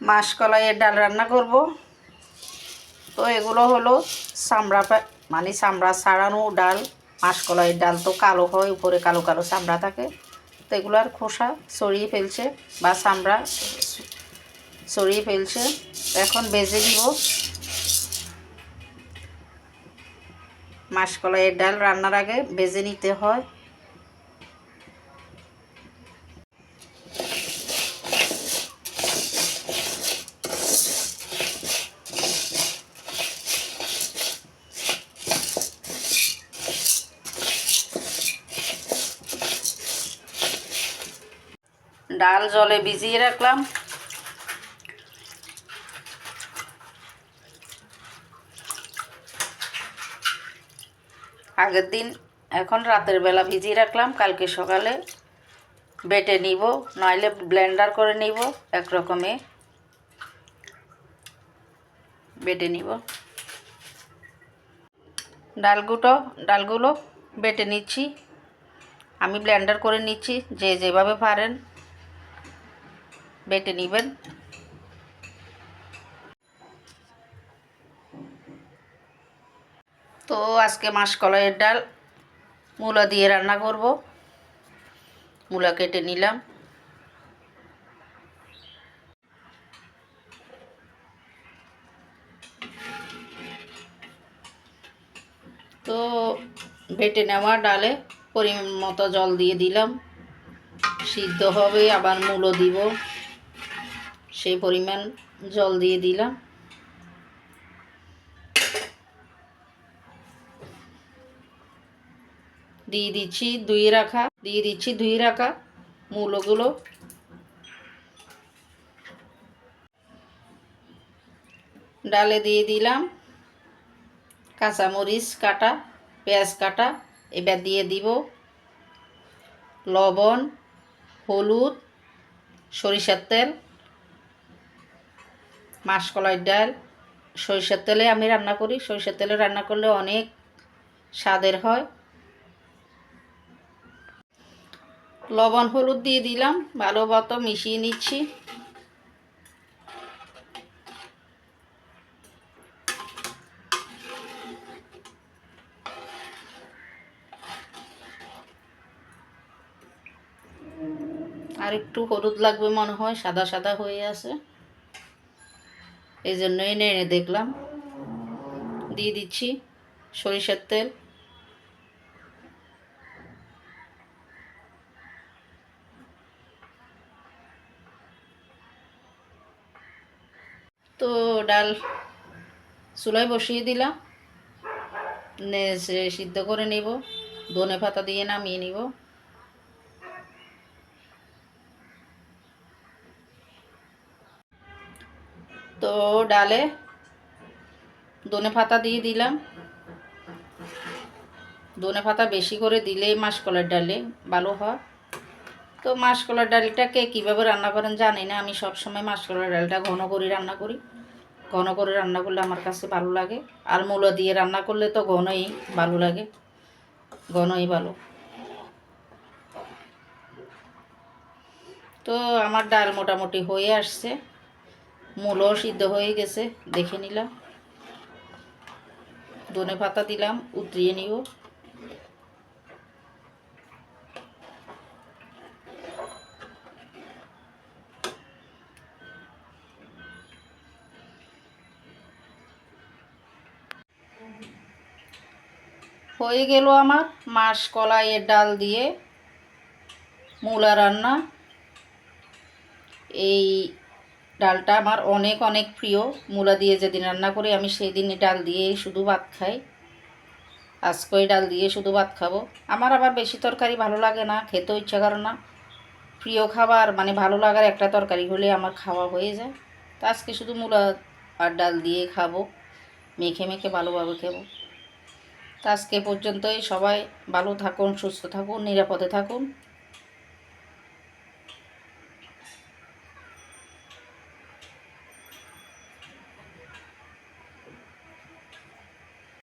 মাসকলাইয়ের ডাল রান্না করব। তো এগুলো হলো চামড়া, মানে চামড়া ছাড়ানো ডাল। মাসকলাইয়ের ডাল তো কালো হয়, উপরে কালো কালো চামড়া থাকে। তো এগুলো আর খোসা সরিয়ে ফেলছে বা চামড়া সরিয়ে ফেলছে। এখন ভেজে দিব। মাসকলাইয়ের ডাল রান্নার আগে ভেজে নিতে হয়। ডাল জলে ভিজিয়ে রাখলাম। আগের দিন, এখন রাতের বেলা ভিজিয়ে রাখলাম, কালকে সকালে বেটে নিব, নইলে ব্লেন্ডার করে নিব। এক রকমে বেটে নিব। ডালগুলো বেটে নিচ্ছি। আমি ব্লেন্ডার করে নিচ্ছি, যে যেভাবে পারেন বেটে নেবেন। তো আজকে মাসকলাইয়ের ডাল মূলা দিয়ে রান্না করব। মূলা কেটে নিলাম। তো বেটে নেওয়া ডালে পরিমাণ মতো জল দিয়ে দিলাম। সিদ্ধ হবে, আবার মূলো দিব, সেই পরিমাণ জল দিয়ে দিলাম। দিয়ে দিচ্ছি ধুয়ে রাখা মূলোগুলো। ডালে দিয়ে দিলাম কাঁচামরিচ কাটা, পেঁয়াজ কাটা। এবার দিয়ে দিব লবণ, হলুদ, সরিষার তেল। মাসকলাইয়ের ডাল সরিষার তেলে আমি রান্না করি। সরিষার তেলে রান্না করলে অনেক স্বাদের হয়। লবণ হলুদ দিয়ে দিলাম, ভালো মতো মিশিয়ে নিচ্ছি। আর একটু হলুদ লাগবে মনে হয়, সাদা সাদা হয়ে আছে, এই জন্যই নেড়ে দেখলাম। দিয়ে দিচ্ছি সরিষার তেল। তো ডাল চুলায় বসিয়ে দিলাম, সিদ্ধ করে নিব। ধনে পাতা দিয়ে নামিয়ে নিব। তো ডালে ধনে পাতা দিয়ে দিলাম। ধনে পাতা বেশি করে দিলেই মাসকলাইয়ের ডালে ভালো হয়। তো মাসকলাইয়ের ডালটাকে কীভাবে রান্না করেন জানি না। আমি সবসময় মাসকলাইয়ের ডালটা ঘন করে রান্না করি। ঘন করে রান্না করলে আমার কাছে ভালো লাগে। আর মূলো দিয়ে রান্না করলে তো ঘনই ভালো লাগে, ঘনই ভালো। তো আমার ডাল মোটামুটি হয়ে আসছে, মূলো সিদ্ধ হয়ে গেছে, দেখে নিলাম। ধনে পাতা দিলাম, উতরিয়ে নিব। হয়ে গেল আমার মাসকলাইয়ের ডাল দিয়ে মূলা রান্না। এই ডালটা আমার অনেক অনেক প্রিয়। মূলা দিয়ে যেদিন রান্না করি আমি সেই দিন ডাল দিয়ে শুধু ভাত খাই। আজকে ডাল দিয়ে শুধু ভাত খাবো। আমার আবার বেশি তরকারি ভালো লাগে না, খেতেও ইচ্ছা করে না। প্রিয় খাবার মানে ভালো লাগার একটা তরকারি হলে আমার খাওয়া হয়ে যায়। তো আজকে শুধু মূলা আর ডাল দিয়ে খাবো, মেখে মেখে ভালোভাবে খাবো। তো আজকে পর্যন্তই। সবাই ভালো থাকুন, সুস্থ থাকুন, নিরাপদে থাকুন।